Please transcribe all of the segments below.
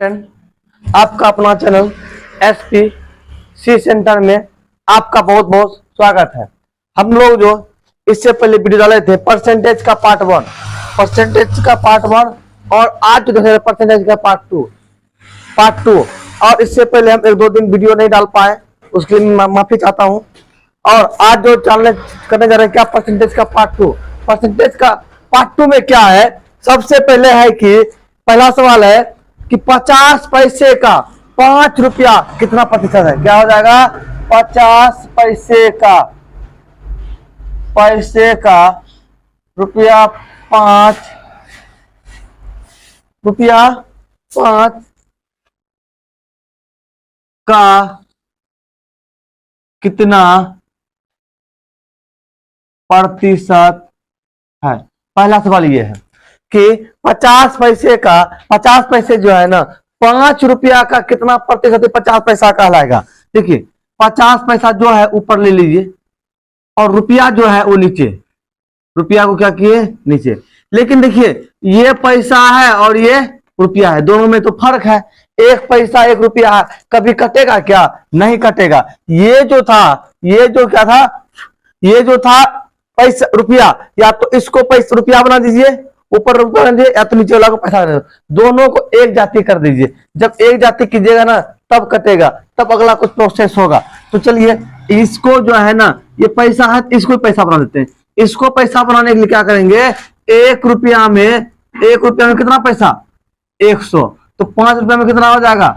आपका अपना channel SP centre में आपका बहुत बहुत स्वागत है। हम लोग जो इससे पहले वीडियो डाले थे परसेंटेज का पार्ट 1 और आज जो देख रहे परसेंटेज का पार्ट 2 और इससे पहले हम 1-2 दिन वीडियो नहीं डाल पाए, उसके लिए मैं माफी चाहता हूं। और आज जो करने जा रहे हैं क्या परसेंटेज का पार्ट 2। परसेंटेज का पार्ट 2 में क्या है, सबसे पहले है कि पहला सवाल है कि 50 पैसे का 5 रुपया कितना प्रतिशत है। क्या हो जाएगा, 50 पैसे का रुपया 5 का कितना प्रतिशत है। पहला सवाल ये है कि 50 पैसे जो है ना 5 रुपया का कितना प्रतिशत 50 पैसा कहलाएगा। देखिए 50 पैसा जो है ऊपर ले लीजिए और रुपया जो है वो नीचे, रुपया को क्या किए नीचे। लेकिन देखिए ये पैसा है और ये रुपया है, दोनों में तो फर्क है। 1 पैसा 1 रुपया है, कभी कटेगा क्या, नहीं कटेगा। ये जो था पैसा रुपया, या तो इसको पैसा रुपया बना दीजिए, ऊपर रुपया बना दीजिए, या तो नीचे वाला को पैसा बना दीजिए। दोनों को एक जाति कर दीजिए। जब एक जाति कीजिएगा ना तब कटेगा, तब अगला कुछ प्रोसेस होगा। तो चलिए इसको जो है ना ये पैसा है, इसको पैसा बना देते हैं। इसको पैसा बनाने के लिए क्या करेंगे, 1 रुपया में कितना पैसा 100, तो 5 रुपया में कितना हो जाएगा,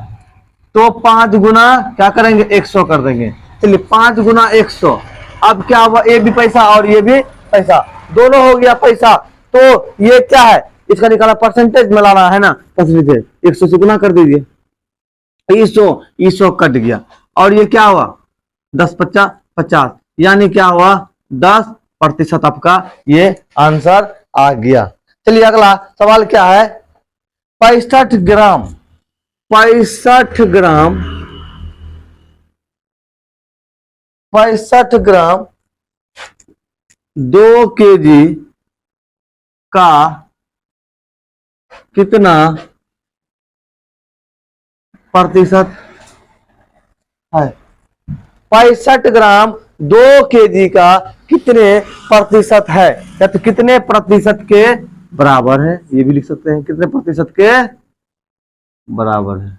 तो 5 गुना क्या करेंगे 100 कर देंगे। चलिए 5 गुना 100, अब क्या हुआ, ये भी पैसा और ये भी पैसा, दोनों हो गया पैसा। तो ये क्या है, इसका निकाला परसेंटेज में लाना है ना, परसेंटेज 100 से गुना कर दीजिए, 100 कट गया। और ये क्या हुआ 10×5 = 50, यानी क्या हुआ 10% आपका ये आंसर आ गया। चलिए अगला सवाल क्या है, 65 ग्राम 2 kg का कितना प्रतिशत है। 65 ग्राम 2 kg का कितने प्रतिशत है, या तो कितने प्रतिशत के बराबर है, ये भी लिख सकते हैं, कितने प्रतिशत के बराबर है,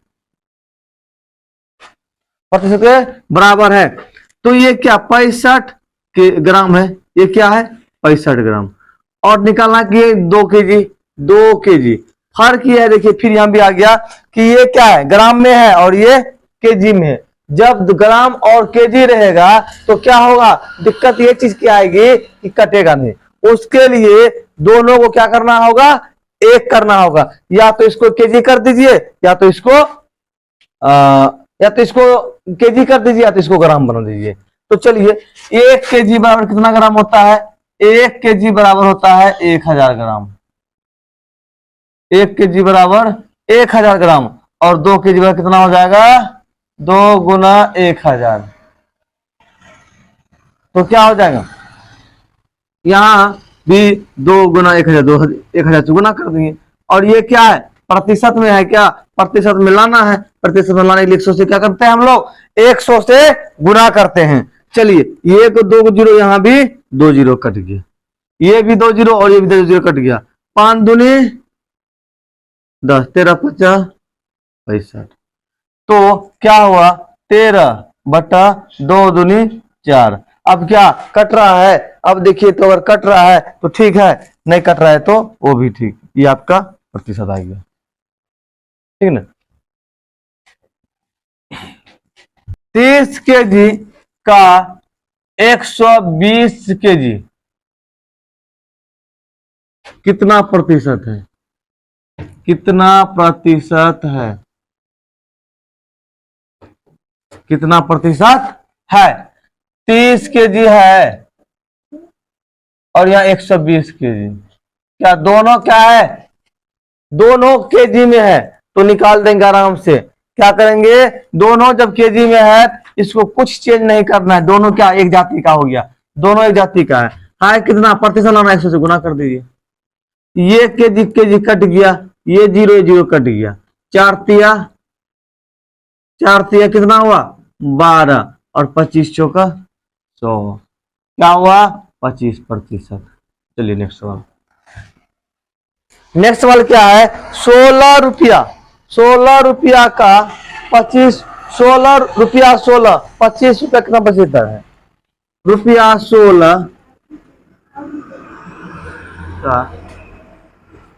प्रतिशत के बराबर है। तो ये क्या 65 ग्राम है, ये क्या है 65 ग्राम, और निकालना कि 2 kg फर्क ये है। देखिए फिर यहां भी आ गया कि ये क्या है ग्राम में है और ये केजी में है। जब ग्राम और केजी रहेगा तो क्या होगा, दिक्कत ये चीज की आएगी कि कटेगा नहीं। उसके लिए दोनों को क्या करना होगा, एक करना होगा। या तो इसको केजी कर दीजिए, या तो इसको केजी कर दीजिए, या तो इसको ग्राम बना दीजिए। तो चलिए 1 kg बराबर कितना ग्राम होता है, 1 kg बराबर होता है 1000 ग्राम। 1 kg बराबर 1000 ग्राम, और 2 kg बराबर कितना हो जाएगा 2 गुना 1000। तो क्या हो जाएगा, यहां भी 2 गुना 1000 से गुना कर देंगे। और ये क्या है प्रतिशत में है, क्या प्रतिशत में लाना है, प्रतिशत में लाने के लिए 100 से क्या करते हैं हम लोग 100 से गुना करते हैं। चलिए ये तो 2 0, यहां भी 2 0 कट गया, ये भी 2 0 और ये भी 2 0 कट गया। 5 दूनी 10, 13×5 = 65। तो क्या हुआ 13/2 दूनी 4। अब क्या कट रहा है, अब देखिए तो अगर कट रहा है तो ठीक है, नहीं कट रहा है तो वो भी ठीक। ये आपका प्रतिशत आ गया, ठीक ना। 30 kg का 120 kg कितना प्रतिशत है, कितना प्रतिशत है, कितना प्रतिशत है। 30 kg है और यहां 120 kg, क्या दोनों क्या है, दोनों केजी में है, तो निकाल देंगे आराम से। क्या करेंगे, दोनों जब केजी में है इसको कुछ चेंज नहीं करना है, दोनों क्या एक जाति का हो गया, दोनों एक जाति का है। हाँ कितना प्रतिशत लाना, 100 से गुना कर दीजिए। ये केजी केजी कट गया, ये 0 0 कट गया, चार तिया कितना हुआ 12 और 25 चौका 100, क्या हुआ 25%। चलिए नेक्स्ट सवाल। नेक्स्ट सवाल क्या है 16 रुपया का 25, 16 25 रुपया कितना बचता है रुपया 16 का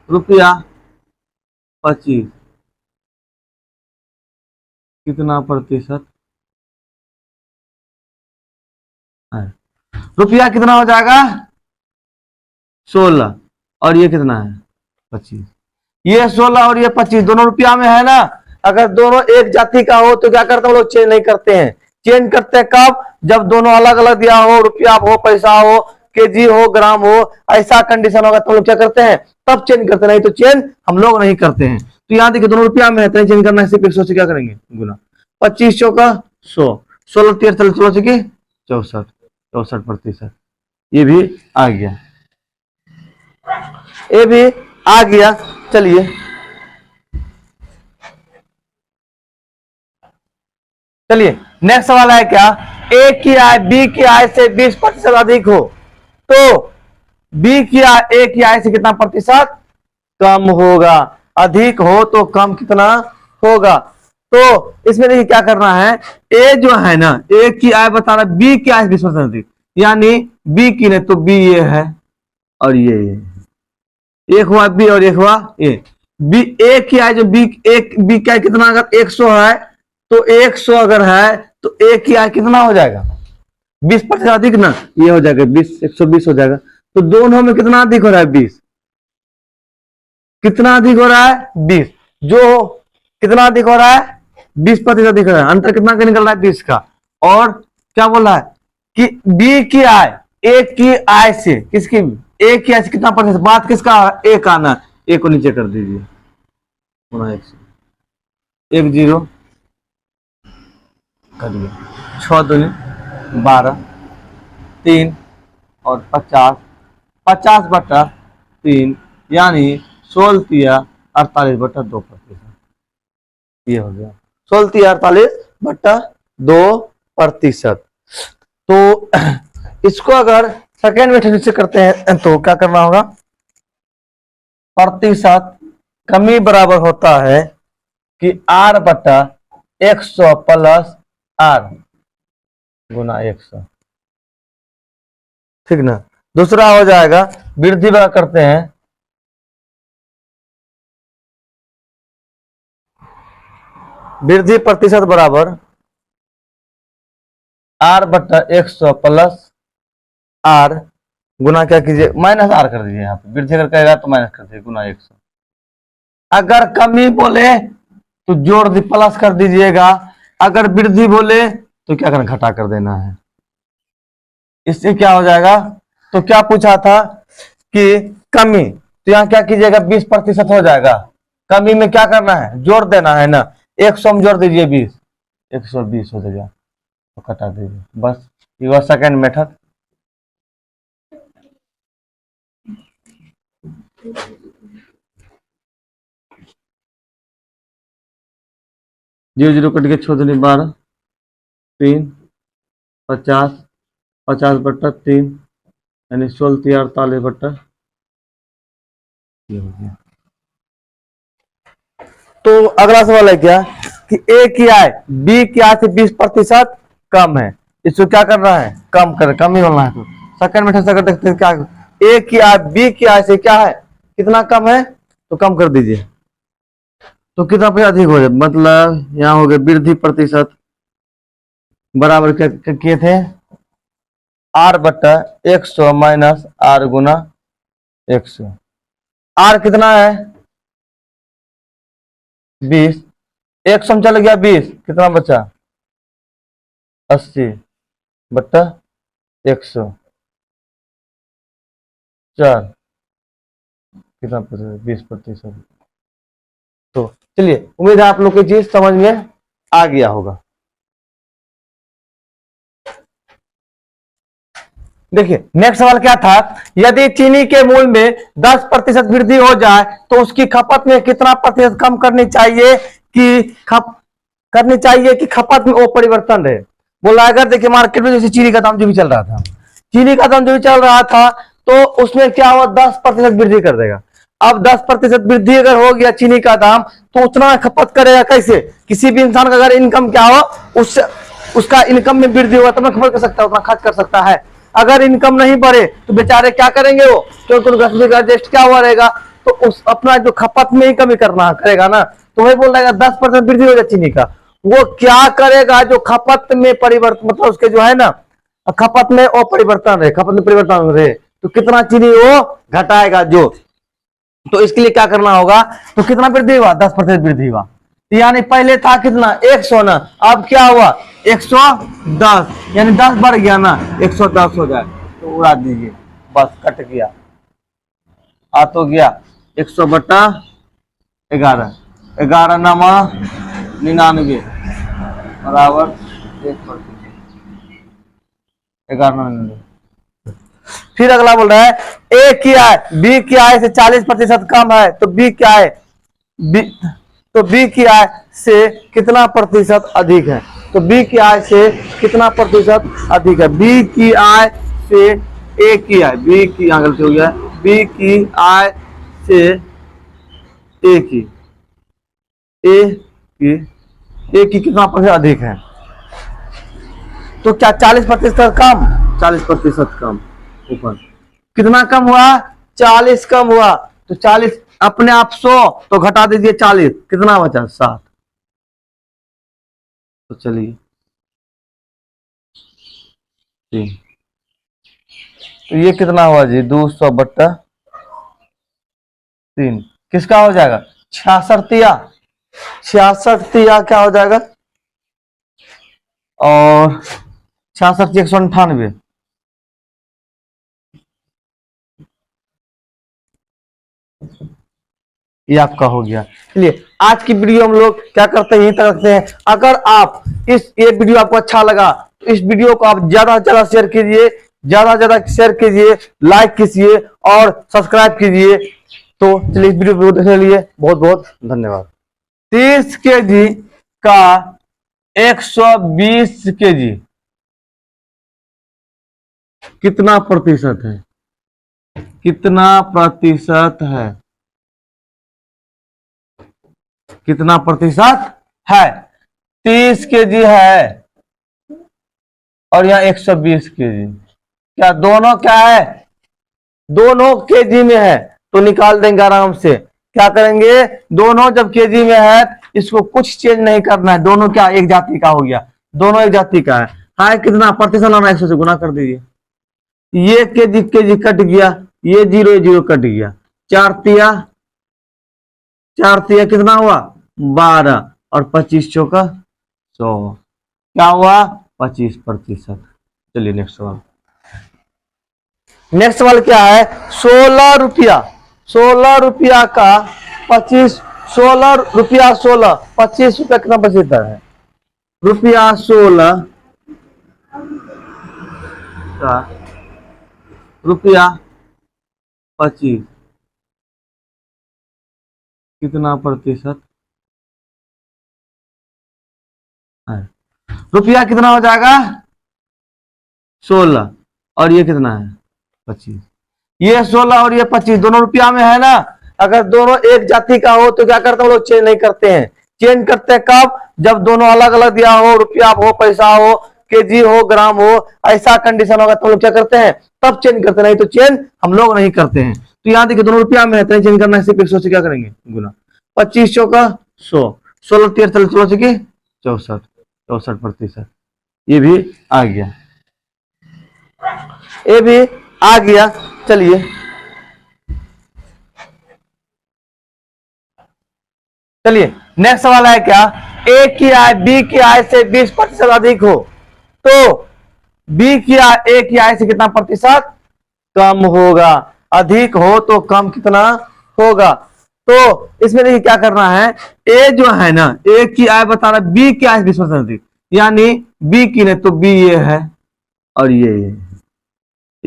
रुपया 25 कितना प्रतिशत है। रुपया कितना हो जाएगा 16 और ये कितना है 25, ये 16 और ये 25 दोनों रुपया में है ना। अगर दोनों एक जाति का हो तो क्या करते हैं लोग चेंज नहीं करते हैं। चेंज करते हैं कब जब दोनों अलग अलग दिया हो, रुपया हो, पैसा हो, केजी हो, ग्राम हो, ऐसा कंडीशन होगा तो लोग क्या करते हैं तब चेंज करते हैं, नहीं तो चेंज हम लोग नहीं करते हैं। तो यहाँ देखिए दोनों रुपया में है तो चेंज करना है, सिर्फ 100 से क्या करेंगे गुना 25 चौका 100, 16 13 16 से 64%। ये भी आ गया, ये भी आ गया। चलिए नेक्स्ट सवाल है क्या ए की आय बी की आय से 20% अधिक हो तो बी की आय ए की आय से कितना प्रतिशत कम होगा। अधिक हो तो कम कितना होगा। तो इसमें देखिए क्या करना है, ए जो है ना ए की आय बताना बी की आय से 20% अधिक, यानी बी की नहीं तो बी ये है और ये एक हुआ बी और एक हुआ ए। बी ए की आय जो बी एक बी की आय कितना अगर 100 है तो 100 अगर है तो ए की आय कितना हो जाएगा 20% अधिक ना, ये हो जाएगा 20 120 हो जाएगा। तो दोनों में कितना अधिक हो रहा है 20, कितना अधिक हो रहा है 20, जो कितना अधिक हो रहा है 20% अधिक हो रहा है। अंतर कितना का निकल रहा है 20 का। और क्या बोल रहा है कि बी की आय ए की आय से किसकी ए की आय से कितना प्रतिशत, बात किसका ए का आना, ए को नीचे कर दीजिए 1 0 कर दिया 6 दूनी 12 3 और 50/3 यानी 16 48/2%। ये हो गया 16 48/2%। तो इसको अगर सेकेंड मेथड से करते हैं तो क्या करना होगा, प्रतिशत कमी बराबर होता है कि R/100 प्लस R गुना 100, ठीक ना। दूसरा हो जाएगा वृद्धि बराबर करते हैं वृद्धि प्रतिशत बराबर R/100 प्लस R गुना क्या कीजिए माइनस R कर दीजिए। यहाँ पे वृद्धि अगर कहेगा तो माइनस कर दीजिए गुना 100। अगर कमी बोले तो जोड़ दी प्लस कर दीजिएगा, अगर वृद्धि बोले तो क्या करना घटा कर देना है। इससे क्या हो जाएगा, तो क्या पूछा था कि कमी, तो यहाँ क्या कीजिएगा 20% हो जाएगा। कमी में क्या करना है जोड़ देना है ना, 100 में जोड़ दीजिए 20 120 हो जाएगा तो कटा दीजिए बस। ये हुआ second method. Zero zero cut के 6 दूनी 12 3 50 50/3 यानी 16 48 ये हो गया। तो अगला सवाल है क्या कि ए की आय बी की आय से 20% कम है, इसको क्या करना है कम कर, कम ही होना है। तो सेकंड मेथड से अगर देखते हैं क्या ए की आय बी की आय से क्या है कितना कम है तो कम कर दीजिए तो कितना पे अधिक हो जाए, मतलब यहाँ हो गया वृद्धि प्रतिशत बराबर क्या किए थे R/100 माइनस R गुना 100। R कितना है 20, 100 में चल गया 20 कितना बचा 80/100 4 कितना 20%। तो चलिए उम्मीद है आप लोग की चीज समझ में आ गया होगा। देखिए नेक्स्ट सवाल क्या था, यदि चीनी के मूल्य में 10% वृद्धि हो जाए तो उसकी खपत में कितना प्रतिशत कम करनी चाहिए कि खपत में वो परिवर्तन रहे। बोला अगर देखिए मार्केट में जैसे चीनी का दाम जो भी चल रहा था, चीनी का दाम जो भी चल रहा था, तो उसमें क्या हुआ 10% वृद्धि कर देगा। अब 10% वृद्धि अगर हो गया चीनी का दाम, तो उतना खपत करेगा कैसे? किसी भी इंसान का अगर इनकम क्या हो, उससे उसका इनकम में वृद्धि होगा तब खपत कर सकता है, उतना खर्च कर सकता है। अगर इनकम नहीं बढ़े तो बेचारे क्या करेंगे वो, क्योंकि उनका एडजस्ट क्या हुआ रहेगा, तो उस अपना जो खपत में ही कमी करना करेगा ना। तो वही बोल रहा है 10% वृद्धि हो जाए चीनी का, वो क्या करेगा जो खपत में परिवर्तन, मतलब उसके जो है ना खपत में वो परिवर्तन रहे, खपत में परिवर्तन रहे, तो कितना चीनी वो घटाएगा जो। तो इसके लिए क्या करना होगा, तो कितना वृद्धि हुआ 10% वृद्धि हुआ, यानी पहले था कितना 100 ना, अब क्या हुआ 110, यानी 10 बढ़ गया ना, 110 हो जाए तो उड़ा दीजिए, बस कट गया, आ तो गया 100/11, 11 नमा 99 बराबर 1%, 11 फिर अगला बोल रहा है ए की आय बी की आय से 40% कम है, तो बी क्या है, बी की आय से कितना प्रतिशत अधिक है, तो बी की आय से कितना प्रतिशत अधिक है, बी की आय से ए की आय, बी की गलती हो गया, बी की आय से ए की कितना प्रतिशत अधिक है, तो क्या 40% कम, 40% कम, ऊपर कितना कम हुआ 40 कम हुआ, तो 40 अपने आप 100, तो घटा दीजिए 40, कितना बचा 7। तो चलिए तो ये कितना हुआ जी 200/3, किसका हो जाएगा 66 क्या हो जाएगा, और 66 198, ये आपका हो गया। चलिए आज की वीडियो हम लोग क्या करते हैं, यहीं तक रखते हैं। अगर आप ये वीडियो आपको अच्छा लगा तो इस वीडियो को आप ज्यादा से ज्यादा शेयर कीजिए, लाइक कीजिए और सब्सक्राइब कीजिए। तो चलिए इस वीडियो को देखने के लिए बहुत बहुत धन्यवाद। 30 kg का 120 kg कितना प्रतिशत है, कितना प्रतिशत है, कितना प्रतिशत है, 30 kg है और यहाँ 120 kg, क्या दोनों क्या है, दोनों केजी में है, तो निकाल देंगे आराम से। क्या करेंगे, दोनों जब केजी में है इसको कुछ चेंज नहीं करना है, दोनों क्या एक जाति का हो गया, दोनों एक जाति का है। हाँ कितना प्रतिशत लाना, 100 से गुना कर दीजिए, ये केजी कट गया, ये 0 कट गया, 4 तिया कितना हुआ 12 और 25 चौका 100, क्या हुआ 25%। चलिए नेक्स्ट सवाल, नेक्स्ट सवाल क्या है, 16 रुपया का 25, 16 रुपया 16, 25 रुपया कितना बचता है, रुपया 16 का रुपया 25 कितना प्रतिशत है, रुपया कितना हो जाएगा 16 और ये कितना है 25, ये 16 और ये 25 दोनों रुपया में है ना। अगर दोनों एक जाति का हो तो क्या करते हैं लोग, चेंज नहीं करते हैं, चेंज करते हैं कब, जब दोनों अलग अलग दिया हो, रुपया हो, पैसा हो, केजी हो, ग्राम हो, ऐसा कंडीशन होगा तो लोग क्या करते हैं तब चेंज करते, नहीं तो चेंज हम लोग नहीं करते हैं। तो यहाँ देखिए दोनों रुपया में है तो चेंज करना है, सिर्फ 100 से क्या करेंगे गुना, 25 चौका 100, 16 13 16 की 64%, ये भी आ गया, ये भी आ गया। चलिए नेक्स्ट सवाल है क्या, ए की आय बी की आय से 20% अधिक हो तो बी की आय ए की आय से कितना प्रतिशत कम होगा, अधिक हो तो कम कितना होगा। तो इसमें देखिए क्या करना है, ए जो है ना ए की आय बताना, बी की आय 20% अधिक, यानी बी की नहीं तो बी ये है और ये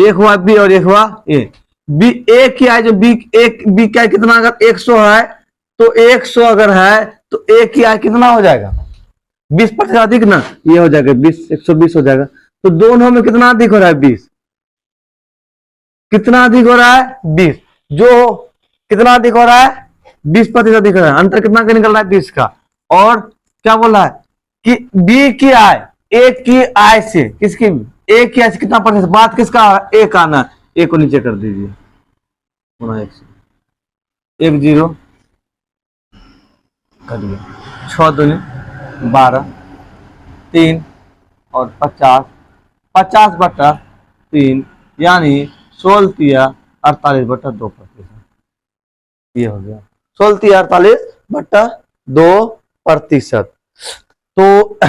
एक हुआ बी और एक हुआ ए। बी ए क्या है, जो बी एक बी क्या है कितना, अगर 100 है तो 100 अगर है तो ए क्या है कितना हो जाएगा 20% अधिक ना, ये हो जाएगा 20, 120 हो जाएगा। तो दोनों में कितना अधिक हो रहा है 20, कितना अधिक हो रहा है 20, जो कितना अधिक हो रहा है 20% अधिक हो रहा है। अंतर कितना का निकल रहा है 20 का। और क्या बोल रहा है कि बी की आय ए की आय से, किसकी ए की आय से कितना प्रतिशत, बात किसका ए का आना, ए को नीचे कर दीजिए, 1 0 करिए, 6 दूनी 12, 3 और 50, 50/3 यानी 16 48/2%। ये हो गया 16 48/2%। तो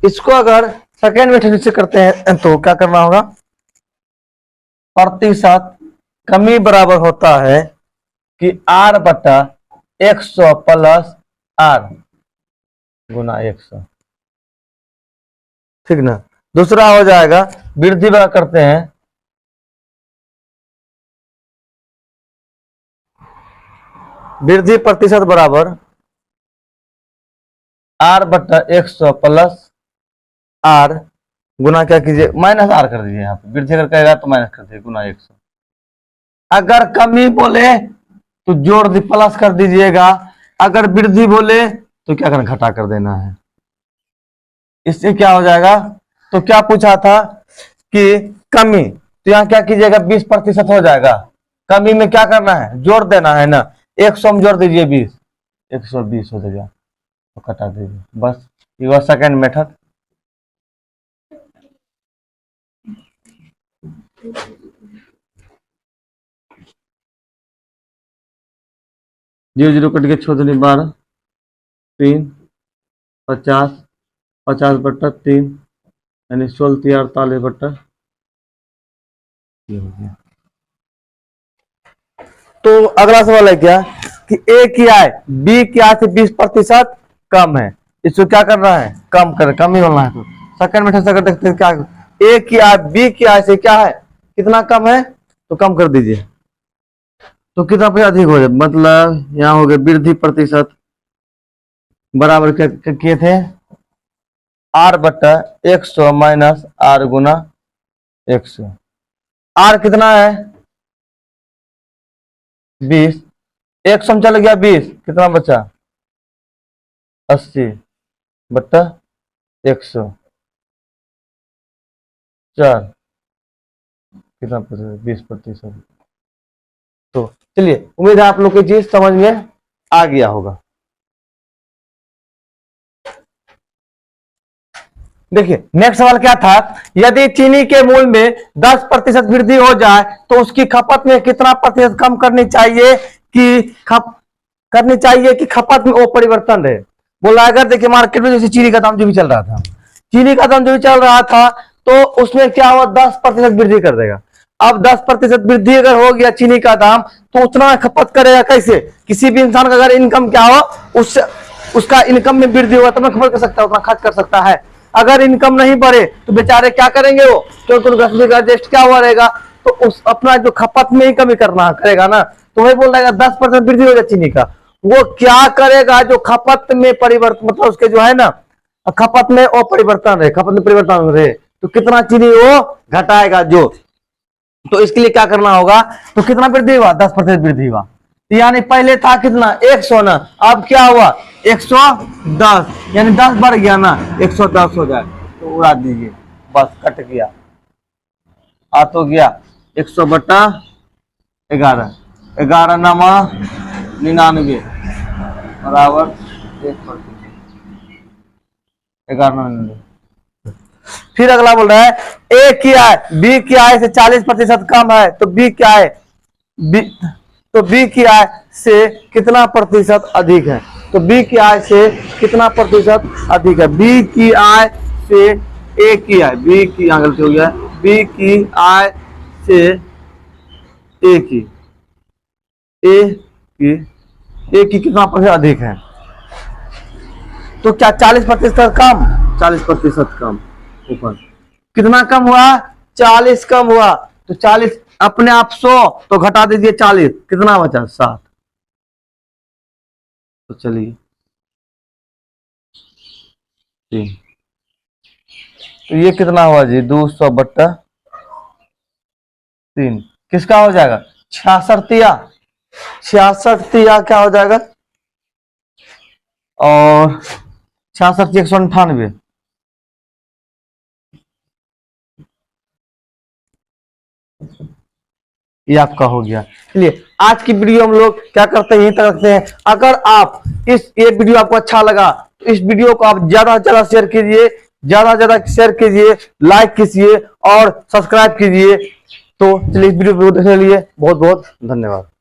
इसको अगर सेकेंड मेथड से करते हैं तो क्या करना होगा, प्रतिशत कमी बराबर होता है कि R/100 प्लस R गुना 100, ठीक ना। दूसरा हो जाएगा वृद्धि बराबर करते हैं, वृद्धि प्रतिशत बराबर R/100 प्लस R गुना क्या कीजिए माइनस R कर दीजिए, यहाँ पे वृद्धि अगर कहेगा तो माइनस कर दीजिए गुना 100। अगर कमी बोले तो जोड़ दी प्लस कर दीजिएगा, अगर वृद्धि बोले तो क्या करना घटा कर देना है। इससे क्या हो जाएगा, तो क्या पूछा था कि कमी, तो यहाँ क्या कीजिएगा 20% हो जाएगा। कमी में क्या करना है जोड़ देना है ना, 100 में जोड़ दीजिए 20, 120 हो जाएगा तो कटा दीजिए, बस ये हुआ second method. Zero zero cut के 6 दूनी 12, 3 50, 50/3 यानी 16 48 ये हो गया। तो अगला सवाल है क्या कि ए की आय बी की आय से 20% कम है, इसको क्या करना है कम कर, कम ही बोलना है। तो सेकंड मेथड से अगर देखते हैं क्या, ए की आय बी की आय से क्या है कितना कम है तो कम कर दीजिए, तो कितना पे अधिक हो जाए, मतलब यहाँ हो गया वृद्धि प्रतिशत बराबर क्या किए थे R/100 माइनस R गुना 100। R कितना है 20, 100 में चल गया 20, कितना बचा 80/100, 4 कितना 20%। तो चलिए उम्मीद है आप लोग की चीज समझ में आ गया होगा। देखिए नेक्स्ट सवाल क्या था, यदि चीनी के मूल्य में 10% वृद्धि हो जाए तो उसकी खपत में कितना प्रतिशत कम करनी चाहिए कि खपत में वो परिवर्तन रहे। बोला अगर देखिए मार्केट में जैसे चीनी का दाम जो भी चल रहा था, चीनी का दाम जो भी चल रहा था तो उसमें क्या हुआ 10% वृद्धि कर देगा। अब 10% वृद्धि अगर हो गया चीनी का दाम तो उतना खपत करेगा कैसे, किसी भी इंसान का अगर इनकम क्या हो उससे उसका इनकम में वृद्धि होगा तब खपत कर सकता है, उतना खर्च कर सकता है। अगर इनकम नहीं बढ़े तो बेचारे क्या करेंगे वो, क्योंकि उनका एडजस्ट क्या हुआ रहेगा, तो उस अपना जो खपत में ही कमी करना करेगा ना। तो वही बोल रहा है 10% वृद्धि हो जाए चीनी का, वो क्या करेगा जो खपत में परिवर्तन, मतलब उसके जो है ना खपत में वो परिवर्तन रहे, खपत में परिवर्तन रहे तो कितना चीनी वो घटाएगा जो। तो इसके लिए क्या करना होगा, तो कितना वृद्धि हुआ 10% वृद्धि हुआ, यानी पहले था कितना 100 ना, अब क्या हुआ 110, यानी 10 बढ़ गया ना 110 हो जाए तो उड़ा दीजिए, बस कट गया, आ तो गया 100/11, 11 नामा 99 बराबर 1%, 11 फिर अगला बोल रहा है ए की आय बी की आय से 40% कम है तो बी की आय बी की आय से कितना प्रतिशत अधिक है, तो बी की आय से कितना प्रतिशत अधिक है, बी की आय से ए की आय, बी की गलती हो गया, बी की आय से ए की कितना प्रतिशत अधिक है, तो क्या 40% कम, 40% कम, ऊपर कितना कम हुआ 40 कम हुआ, तो तो 40 अपने आप 100 तो घटा दीजिए 40, कितना बचा 60। तो चलिए 3, तो ये कितना हुआ जी 200/3 किसका हो जाएगा 66 66 क्या हो जाएगा और 66 198 ये आपका हो गया। चलिए आज की वीडियो हम लोग क्या करते हैं यहीं तक रखते हैं। अगर आप ये वीडियो आपको अच्छा लगा तो इस वीडियो को आप ज्यादा से ज्यादा शेयर कीजिए, ज्यादा से ज्यादा शेयर कीजिए, लाइक कीजिए और सब्सक्राइब कीजिए। तो चलिए इस वीडियो को देखने के लिए बहुत बहुत धन्यवाद।